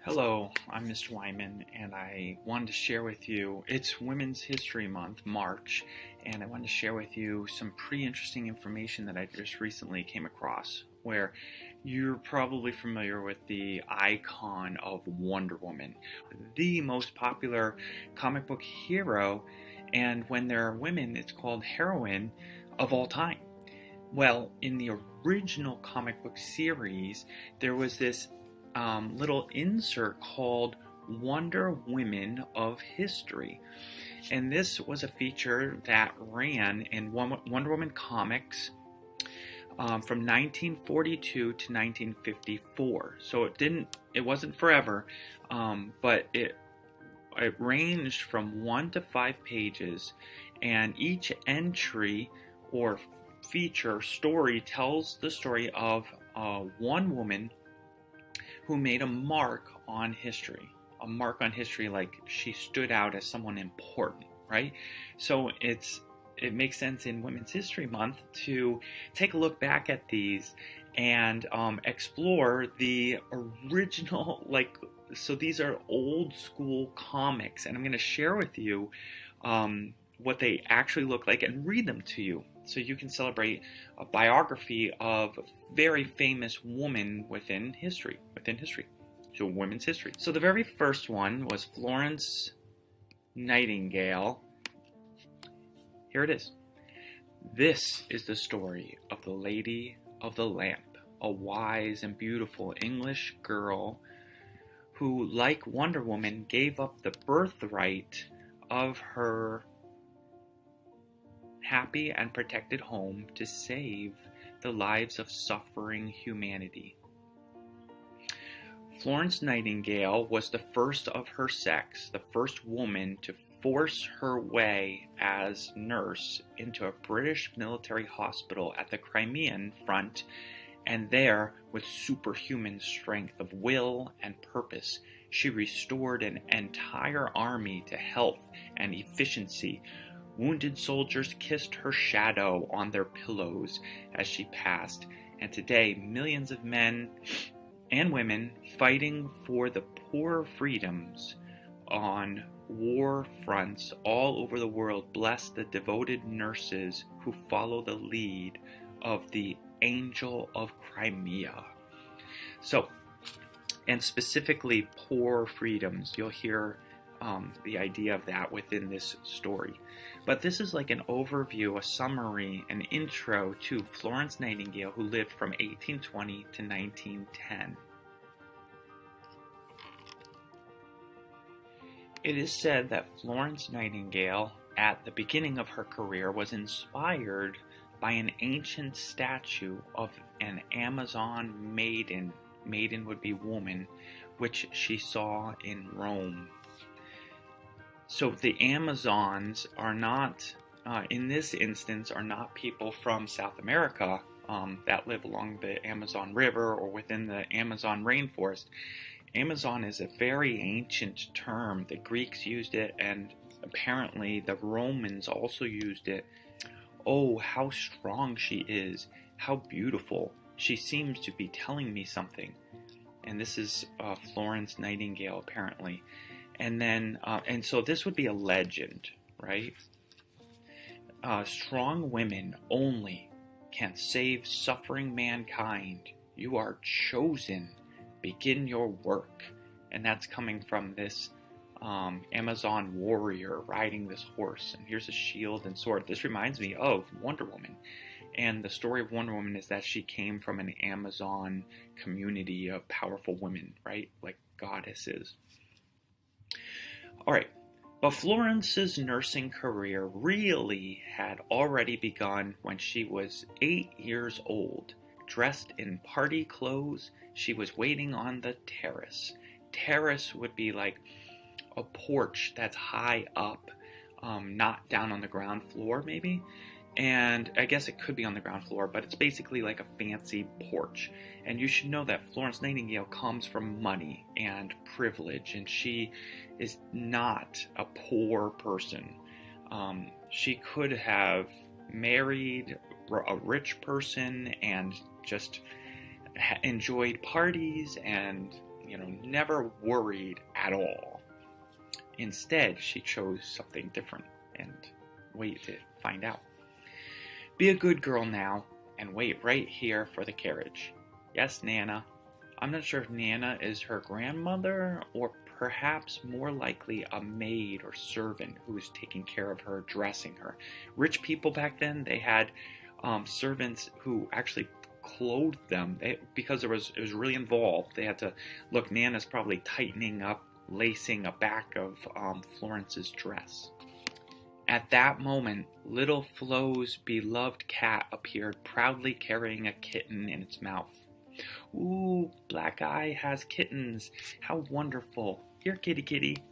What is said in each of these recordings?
Hello, I'm Mr. Wyman, and I wanted to share with you, it's Women's History Month, March, and I wanted to share with you some pretty interesting information that I just recently came across, where you're probably familiar with the icon of Wonder Woman, the most popular comic book hero, and when there are women, it's called heroine of all time. Well, in the original comic book series, there was this little insert called Wonder Women of History. And this was a feature that ran in Wonder Woman comics from 1942 to 1954. So it wasn't forever, but it ranged from 1 to 5 pages, and each entry or feature story tells the story of one woman who made a mark on history. A mark on history, like she stood out as someone important, right? So it makes sense in Women's History Month to take a look back at these and explore the original, so these are old school comics, and I'm going to share with you what they actually look like and read them to you, so you can celebrate a biography of a very famous woman within history, so women's history. So the very first one was Florence Nightingale. Here it is. This is the story of the Lady of the Lamp, a wise and beautiful English girl who, like Wonder Woman, gave up the birthright of her happy and protected home to save the lives of suffering humanity. Florence Nightingale was the first of her sex, the first woman to force her way as nurse into a British military hospital at the Crimean front, and there, with superhuman strength of will and purpose, she restored an entire army to health and efficiency. Wounded soldiers kissed her shadow on their pillows as she passed, and today millions of men and women fighting for the poor freedoms on war fronts all over the world bless the devoted nurses who follow the lead of the Angel of Crimea. So, and specifically poor freedoms, you'll hear the idea of that within this story. But this is like an overview, a summary, an intro to Florence Nightingale, who lived from 1820 to 1910. It is said that Florence Nightingale, at the beginning of her career, was inspired by an ancient statue of an Amazon maiden. Maiden would be woman, which she saw in Rome. So the Amazons are not, in this instance, are not people from South America that live along the Amazon River or within the Amazon rainforest. Amazon is a very ancient term. The Greeks used it, and apparently the Romans also used it. Oh, how strong she is. How beautiful. She seems to be telling me something. And this is Florence Nightingale, apparently. And then, and so this would be a legend, right? Strong women only can save suffering mankind. You are chosen. Begin your work. And that's coming from this Amazon warrior riding this horse. And here's a shield and sword. This reminds me of Wonder Woman. And the story of Wonder Woman is that she came from an Amazon community of powerful women, right? Like goddesses. All right, but Florence's nursing career really had already begun when she was 8 years old. Dressed in party clothes, she was waiting on the terrace. Terrace would be like a porch that's high up, not down on the ground floor maybe. And I guess it could be on the ground floor, but it's basically like a fancy porch. And you should know that Florence Nightingale comes from money and privilege, and she is not a poor person. She could have married a rich person and just enjoyed parties and never worried at all. Instead, she chose something different, and wait to find out. Be a good girl now, and wait right here for the carriage. Yes, Nana. I'm not sure if Nana is her grandmother, or perhaps more likely a maid or servant who was taking care of her, dressing her. Rich people back then, they had servants who actually clothed them because it was really involved. They had to look. Nana's probably tightening up, lacing a back of Florence's dress. At that moment, little Flo's beloved cat appeared, proudly carrying a kitten in its mouth. Ooh, Black Eye has kittens. How wonderful. Here, kitty kitty.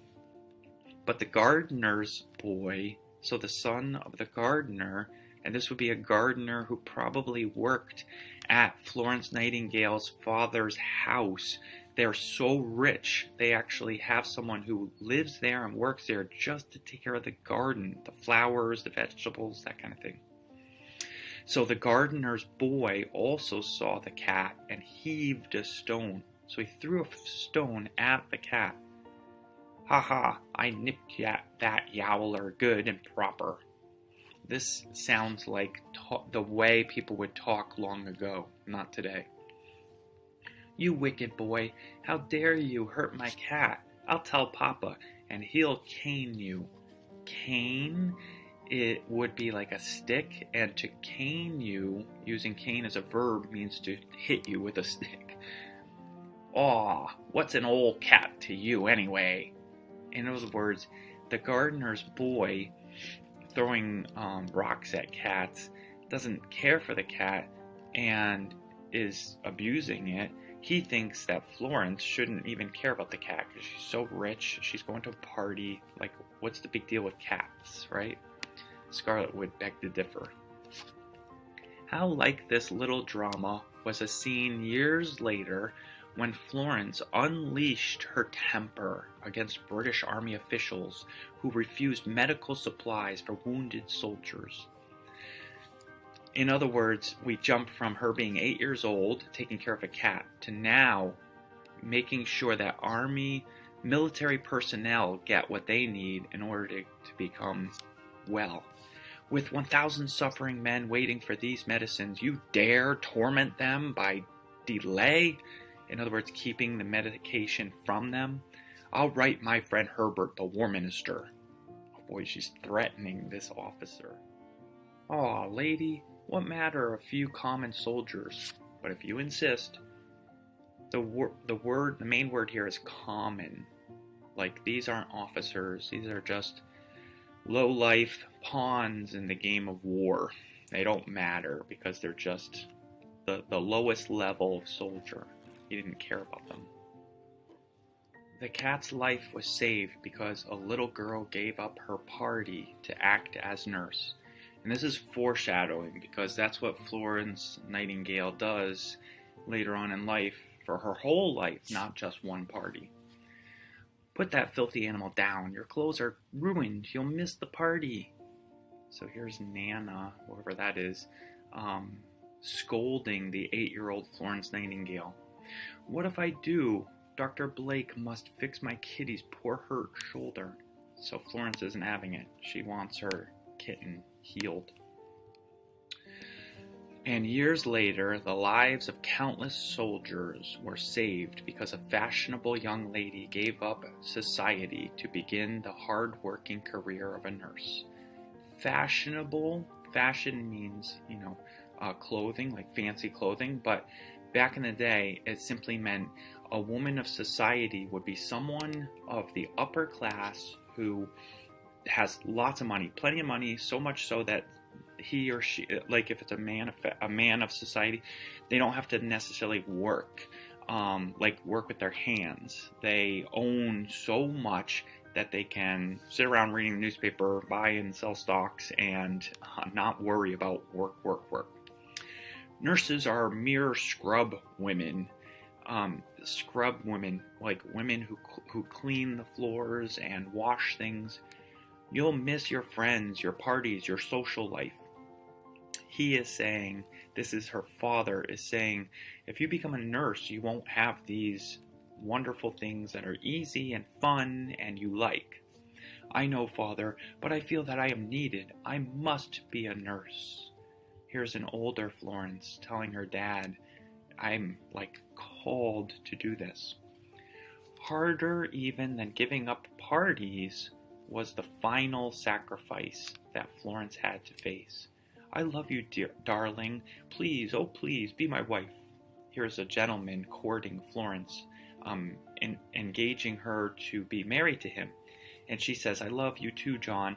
But the gardener's boy, so the son of the gardener, and this would be a gardener who probably worked at Florence Nightingale's father's house. They're so rich, they actually have someone who lives there and works there just to take care of the garden, the flowers, the vegetables, that kind of thing. So the gardener's boy also saw the cat and heaved a stone. So he threw a stone at the cat. Ha ha, I nipped that yowler good and proper. This sounds like the way people would talk long ago, not today. You wicked boy, how dare you hurt my cat? I'll tell Papa, and he'll cane you. Cane? It would be like a stick, and to cane you, using cane as a verb, means to hit you with a stick. Aw, what's an old cat to you anyway? In other words, the gardener's boy throwing rocks at cats doesn't care for the cat and is abusing it. He thinks that Florence shouldn't even care about the cat because she's so rich. She's going to a party. Like, what's the big deal with cats, right? Scarlet would beg to differ. How like this little drama was a scene years later when Florence unleashed her temper against British Army officials who refused medical supplies for wounded soldiers. In other words, we jump from her being 8 years old, taking care of a cat, to now making sure that Army military personnel get what they need in order to become well. With 1,000 suffering men waiting for these medicines, you dare torment them by delay? In other words, keeping the medication from them? I'll write my friend Herbert, the War Minister. Oh boy, she's threatening this officer. Aw, lady, what matter a few common soldiers? But if you insist, the main word here is common. Like, these aren't officers, these are just low-life pawns in the game of war. They don't matter because they're just the lowest level of soldier. He didn't care about them. The cat's life was saved because a little girl gave up her party to act as nurse. And this is foreshadowing because that's what Florence Nightingale does later on in life for her whole life, not just one party. Put that filthy animal down. Your clothes are ruined. You'll miss the party. So here's Nana, whoever that is, scolding the 8-year-old Florence Nightingale. What if I do? Dr. Blake must fix my kitty's poor hurt shoulder. So Florence isn't having it. She wants her kitten healed. And years later, the lives of countless soldiers were saved because a fashionable young lady gave up society to begin the hard-working career of a nurse. Fashionable, fashion means, clothing, like fancy clothing, but back in the day, it simply meant a woman of society would be someone of the upper class who has lots of money, plenty of money, so much so that he or she, like if it's a man of society, they don't have to necessarily work with their hands. They own so much that they can sit around reading the newspaper, buy and sell stocks, and not worry about work. Nurses are mere scrub women, like women who clean the floors and wash things. You'll miss your friends, your parties, your social life. He is saying, this is her father, is saying, if you become a nurse, you won't have these wonderful things that are easy and fun and you like. I know, Father, but I feel that I am needed. I must be a nurse. Here's an older Florence telling her dad, I'm called to do this. Harder even than giving up parties was the final sacrifice that Florence had to face. I love you, dear darling. Please, oh please, be my wife. Here's a gentleman courting Florence, engaging her to be married to him. And she says, I love you too, John,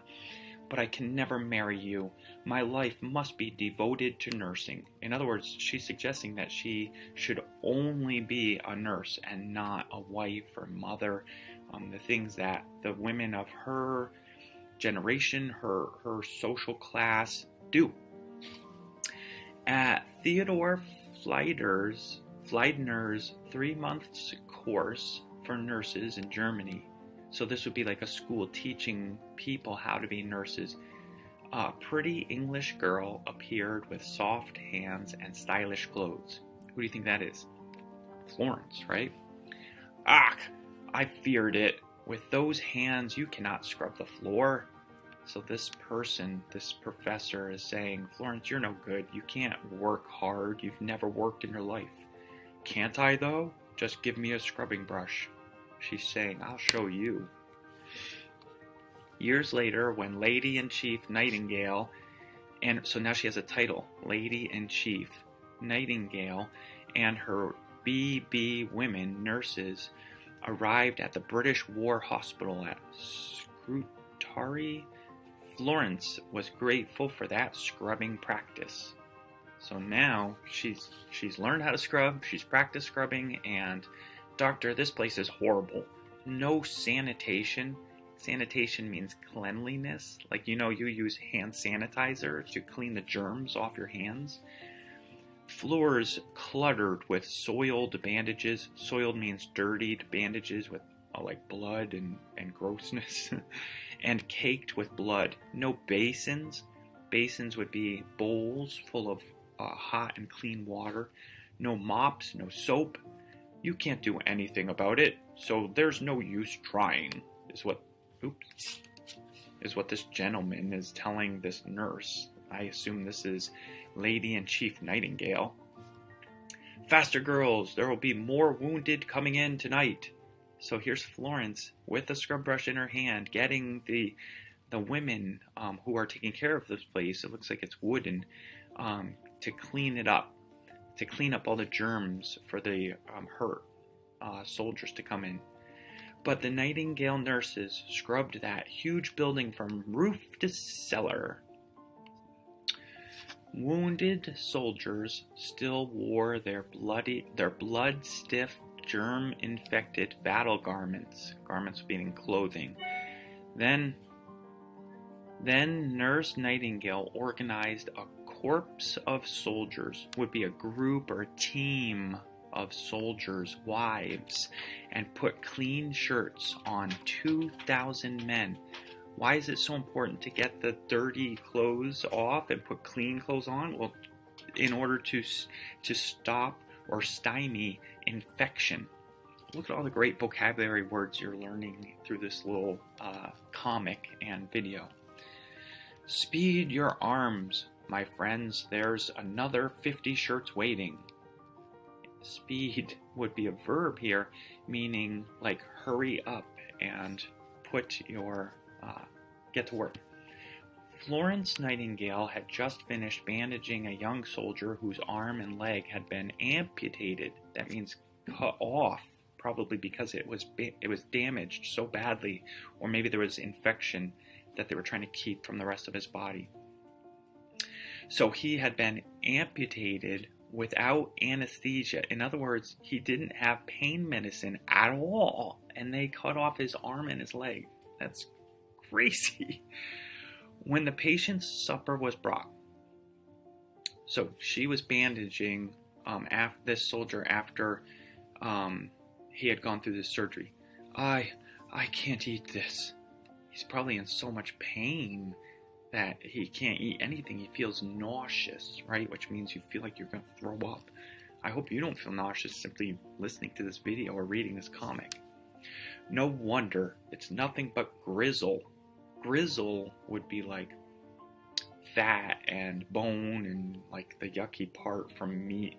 but I can never marry you. My life must be devoted to nursing. In other words, she's suggesting that she should only be a nurse and not a wife or mother. The things that the women of her generation, her social class do. At Theodore Fleidner's 3-month course for nurses in Germany, so this would be like a school teaching people how to be nurses, a pretty English girl appeared with soft hands and stylish clothes. Who do you think that is? Florence, right? Ah, I feared it. With those hands, you cannot scrub the floor. So this professor is saying, Florence, you're no good. You can't work hard. You've never worked in your life. Can't I, though? Just give me a scrubbing brush. She's saying, I'll show you. Years later, when Lady-in-Chief Nightingale, and so now she has a title, Lady-in-Chief Nightingale, and her BB women nurses arrived at the British War Hospital at Scutari, Florence was grateful for that scrubbing practice. So now she's learned how to scrub, she's practiced scrubbing, and doctor, this place is horrible. No sanitation. Sanitation means cleanliness. You use hand sanitizer to clean the germs off your hands. Floors cluttered with soiled bandages. Soiled means dirtied bandages with blood and grossness. And caked with blood. No basins. Basins would be bowls full of hot and clean water. No mops, no soap. You can't do anything about it, so there's no use trying, is what this gentleman is telling this nurse. I assume this is Lady-in-Chief Nightingale. Faster, girls, there will be more wounded coming in tonight. So here's Florence with a scrub brush in her hand, getting the women who are taking care of this place, it looks like it's wooden, to clean it up. To clean up all the germs for the hurt soldiers to come in. But the Nightingale nurses scrubbed that huge building from roof to cellar. Wounded soldiers still wore their blood-stiff, germ-infected battle garments meaning clothing. Then Nurse Nightingale organized a corps of soldiers, would be a group or a team of soldiers' wives, and put clean shirts on 2,000 men. Why is it so important to get the dirty clothes off and put clean clothes on? Well, in order to stop or stymie infection. Look at all the great vocabulary words you're learning through this little comic and video. Speed your arms, my friends. There's another 50 shirts waiting. Speed would be a verb here, meaning hurry up and put your get to work. Florence Nightingale had just finished bandaging a young soldier whose arm and leg had been amputated. That means cut off, probably because it was damaged so badly, or maybe there was infection that they were trying to keep from the rest of his body. So he had been amputated without anesthesia. In other words, he didn't have pain medicine at all, and they cut off his arm and his leg. That's crazy. When the patient's supper was brought, so she was bandaging this soldier after he had gone through this surgery. I can't eat this. He's probably in so much pain that he can't eat anything. He feels nauseous, right? Which means you feel like you're going to throw up. I hope you don't feel nauseous simply listening to this video or reading this comic. No wonder it's nothing but grizzle. Grizzle would be like fat and bone and like the yucky part from meat.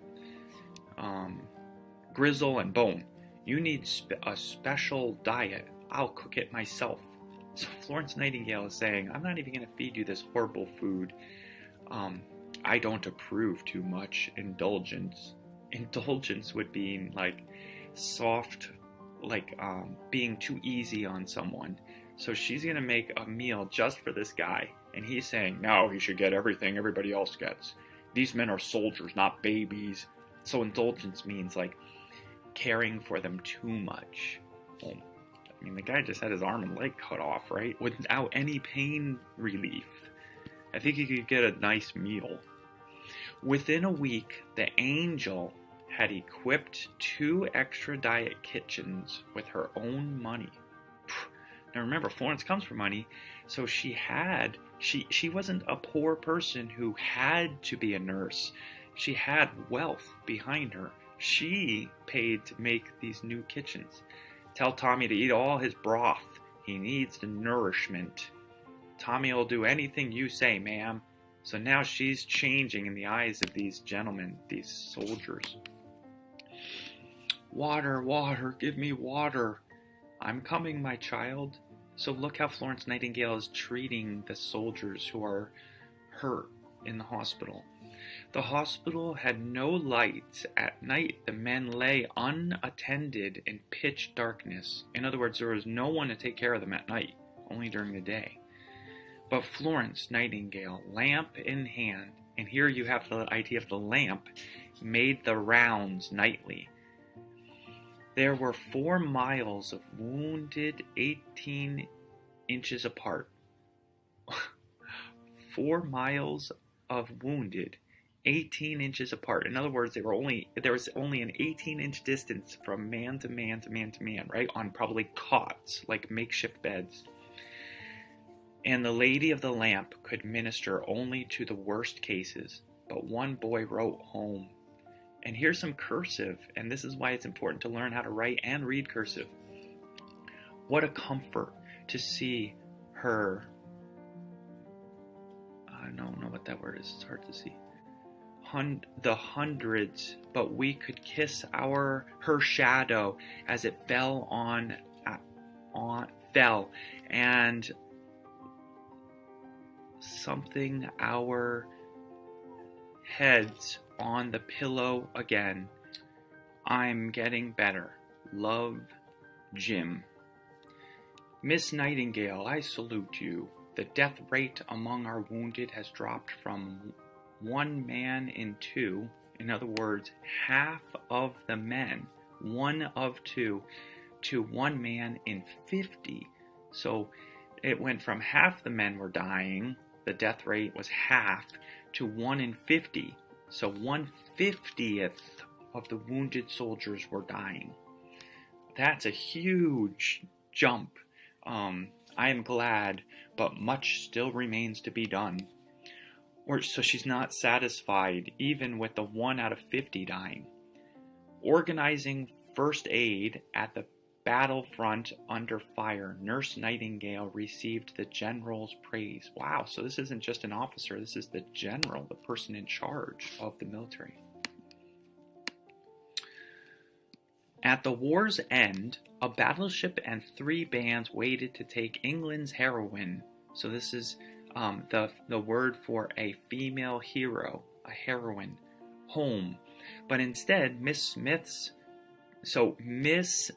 Grizzle and bone. You need a special diet. I'll cook it myself. So Florence Nightingale is saying, I'm not even going to feed you this horrible food. I don't approve too much indulgence. Indulgence would be like soft, like being too easy on someone. So she's going to make a meal just for this guy. And he's saying, no, he should get everything everybody else gets. These men are soldiers, not babies. So indulgence means like caring for them too much. Well, I mean, the guy just had his arm and leg cut off, right? Without any pain relief. I think he could get a nice meal. Within a week, the angel had equipped 2 extra diet kitchens with her own money. Now remember, Florence comes from money, so she wasn't a poor person who had to be a nurse. She had wealth behind her. She paid to make these new kitchens. Tell Tommy to eat all his broth. He needs the nourishment. Tommy will do anything you say, ma'am. So now she's changing in the eyes of these gentlemen, these soldiers. Water, water, give me water. I'm coming, my child. So look how Florence Nightingale is treating the soldiers who are hurt in the hospital. The hospital had no lights. At night, the men lay unattended in pitch darkness. In other words, there was no one to take care of them at night, only during the day. But Florence Nightingale, lamp in hand, and here you have the idea of the lamp, made the rounds nightly. There were 4 miles of wounded 18 inches apart. 4 miles of wounded 18 inches apart. In other words, there was only an 18-inch distance from man to man to man to man, right? On probably cots, like makeshift beds. And the lady of the lamp could minister only to the worst cases. But one boy wrote home. And here's some cursive, and this is why it's important to learn how to write and read cursive. What a comfort to see her. I don't know what that word is. It's hard to see. The hundreds, but we could kiss her shadow as it fell and something our heads on the pillow again. I'm getting better. Love, Jim. Miss Nightingale, I salute you. The death rate among our wounded has dropped from 1 man in 2. In other words, half of the men, 1 of 2, to 1 man in 50. So it went from half the men were dying, the death rate was half, to 1 in 50. So 1/50th of the wounded soldiers were dying. That's a huge jump. I am glad, but much still remains to be done. So she's not satisfied even with the 1 out of 50 dying. Organizing first aid at the battlefront under fire, Nurse Nightingale received the general's praise. Wow, so this isn't just an officer, this is the general, the person in charge of the military. At the war's end, a battleship and 3 bands waited to take England's heroine. So this is the word for a female hero, a heroine, home. But instead, Miss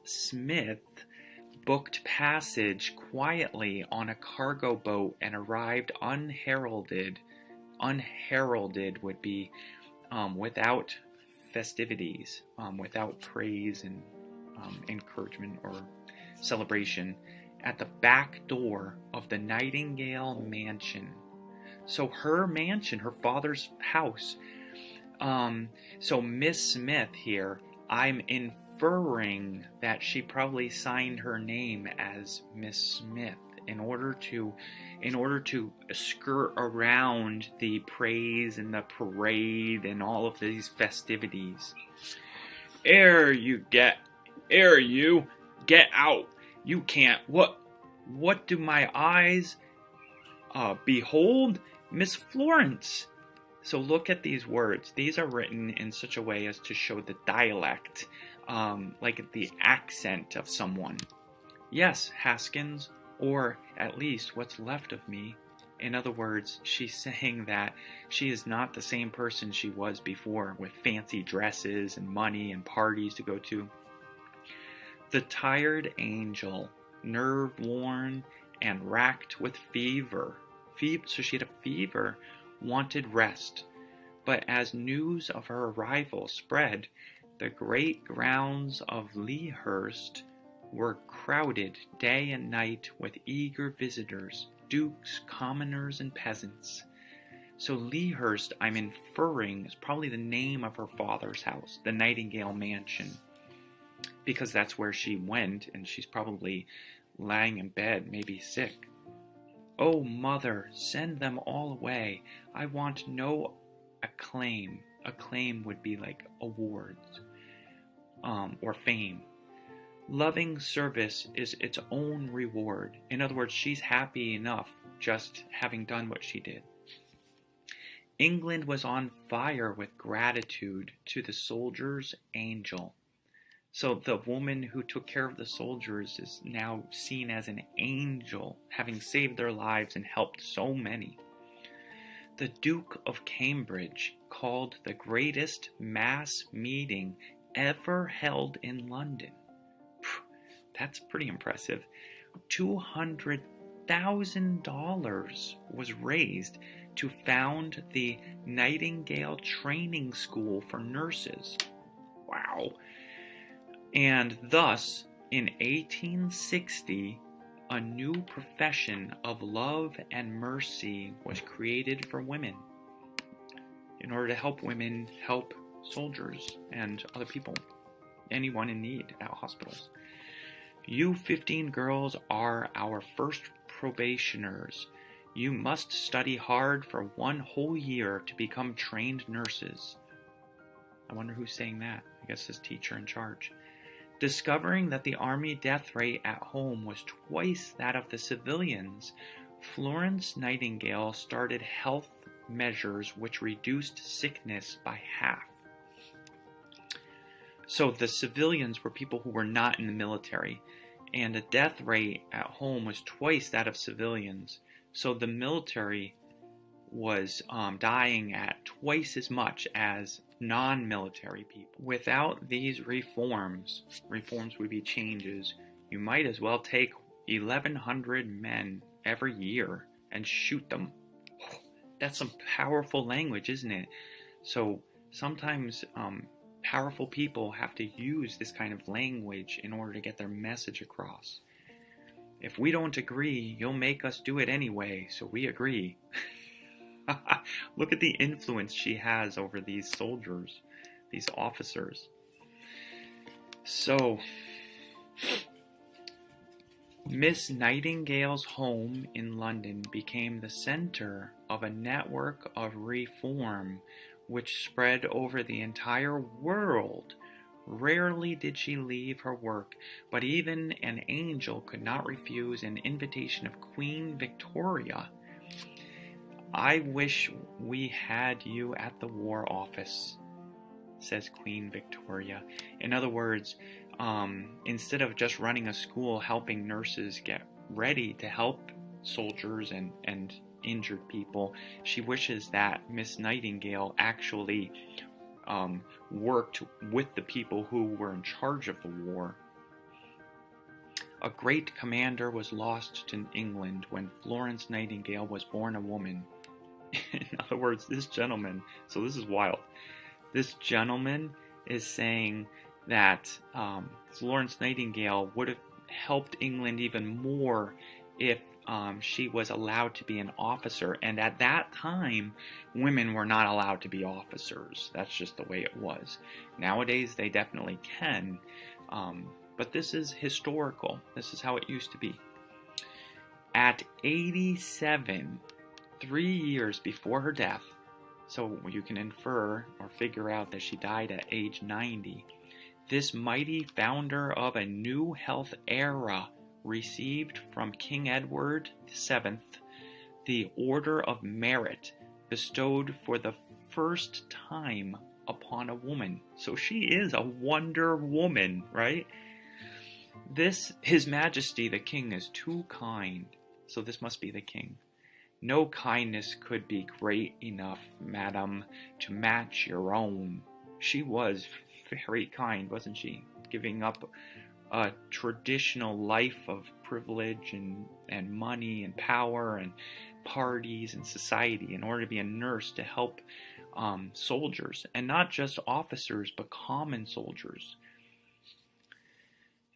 Smith booked passage quietly on a cargo boat and arrived unheralded. Unheralded would be without festivities, without praise and encouragement or celebration, at the back door of the Nightingale mansion. So her mansion, her father's house. So Miss Smith here, I'm inferring that she probably signed her name as Miss Smith in order to skirt around the praise and the parade and all of these festivities. Ere you get out. You can't. What do my eyes behold? Miss Florence. So look at these words. These are written in such a way as to show the dialect, like the accent of someone. Yes, Haskins, or at least what's left of me. In other words, she's saying that she is not the same person she was before, with fancy dresses and money and parties to go to. The tired angel, nerve-worn and racked with fever, so she had a fever, wanted rest. But as news of her arrival spread, the great grounds of Lea Hurst were crowded day and night with eager visitors, dukes, commoners, and peasants. So Lea Hurst, I'm inferring, is probably the name of her father's house, the Nightingale Mansion, because that's where she went, and she's probably lying in bed, maybe sick. Oh, mother, send them all away. I want no acclaim. Acclaim would be like awards, or fame. Loving service is its own reward. In other words, she's happy enough just having done what she did. England was on fire with gratitude to the soldier's angel. So the woman who took care of the soldiers is now seen as an angel, having saved their lives and helped so many. The Duke of Cambridge called the greatest mass meeting ever held in London. That's pretty impressive. $200,000 was raised to found the Nightingale Training School for Nurses. Wow. And thus, in 1860, a new profession of love and mercy was created for women in order to help women help soldiers and other people, anyone in need at hospitals. You 15 girls are our first probationers. You must study hard for 1 whole year to become trained nurses. I wonder who's saying that. I guess his teacher in charge. Discovering that the army death rate at home was twice that of the civilians, Florence Nightingale started health measures which reduced sickness by half. So the civilians were people who were not in the military, and the death rate at home was twice that of civilians. So the military was dying at twice as much as non-military people. Without these reforms would be changes, you might as well take 1,100 men every year and shoot them. That's some powerful language, isn't it? So sometimes powerful people have to use this kind of language in order to get their message across. If we don't agree, you'll make us do it anyway, so we agree. Look at the influence she has over these soldiers, these officers. So, Miss Nightingale's home in London became the center of a network of reform which spread over the entire world. Rarely did she leave her work, but even an angel could not refuse an invitation of Queen Victoria. I wish we had you at the War Office, says Queen Victoria. In other words, instead of just running a school helping nurses get ready to help soldiers and injured people, she wishes that Miss Nightingale actually worked with the people who were in charge of the war. A great commander was lost to England when Florence Nightingale was born a woman. In other words, this gentleman, so this is wild, this gentleman is saying that Florence Nightingale would have helped England even more if she was allowed to be an officer. And at that time, women were not allowed to be officers. That's just the way it was. Nowadays, they definitely can. But this is historical. This is how it used to be. At 87, 3 years before her death, so you can infer or figure out that she died at age 90, this mighty founder of a new health era received from King Edward VII the Order of Merit, bestowed for the first time upon a woman. So she is a Wonder Woman, right? His Majesty the King is too kind, so this must be the king. No kindness could be great enough, madam, to match your own. She was very kind, wasn't she? Giving up a traditional life of privilege and money and power and parties and society in order to be a nurse to help soldiers, and not just officers, but common soldiers.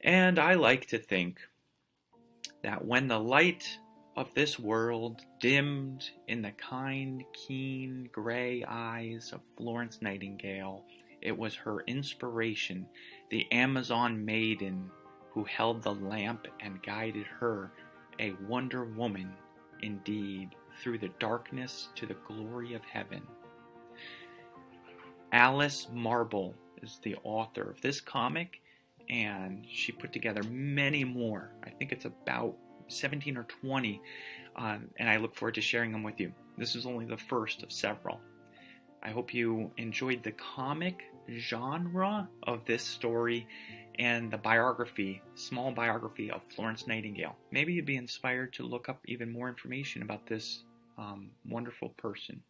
And I like to think that when the light of this world dimmed in the kind, keen, gray eyes of Florence Nightingale, it was her inspiration, the Amazon Maiden, who held the lamp and guided her, a Wonder Woman indeed, through the darkness to the glory of heaven. Alice Marble is the author of this comic, and she put together many more. I think it's about 17 or 20, and I look forward to sharing them with you. This is only the first of several. I hope you enjoyed the comic genre of this story and the biography, small biography of Florence Nightingale. Maybe you'd be inspired to look up even more information about this wonderful person.